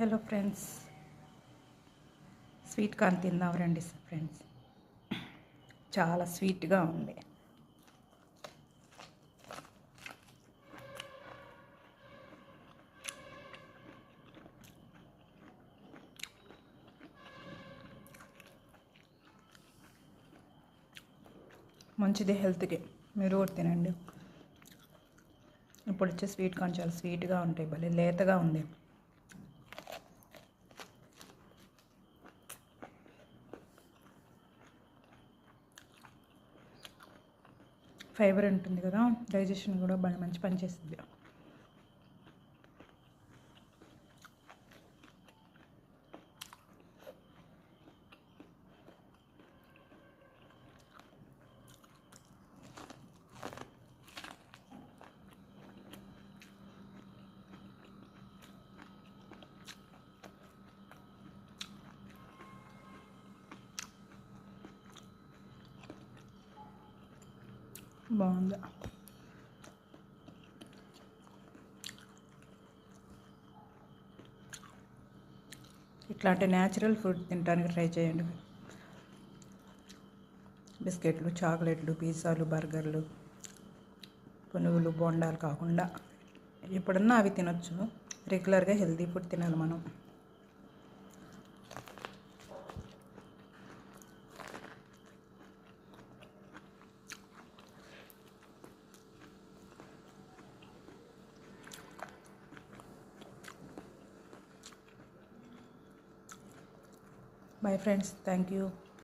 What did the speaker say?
Hello friends, sweet corn తిందాం రండి friends. చాలా స్వీట్గా ఉంది. మంచిది హెల్త్కి, మీరు కూడా తినండి. ఇప్పుడు వచ్చే స్వీట్ కార్న్ చాలా స్వీట్గా ఉంటాయి, భలే లేతగా ఉంది. ఫైబర్ ఉంటుంది కదా, డైజెషన్ కూడా బాగా మంచి పని చేస్తుంది. బాగుంది. ఇట్లాంటి న్యాచురల్ ఫుడ్ తినడానికి ట్రై చేయండి. బిస్కెట్లు, చాక్లెట్లు, పిజ్జాలు, బర్గర్లు, పునుగులు, బోండాలు కాకుండా ఎప్పుడన్నా అవి తినొచ్చు. రెగ్యులర్గా హెల్తీ ఫుడ్ తినాలి మనం. Bye friends, thank you.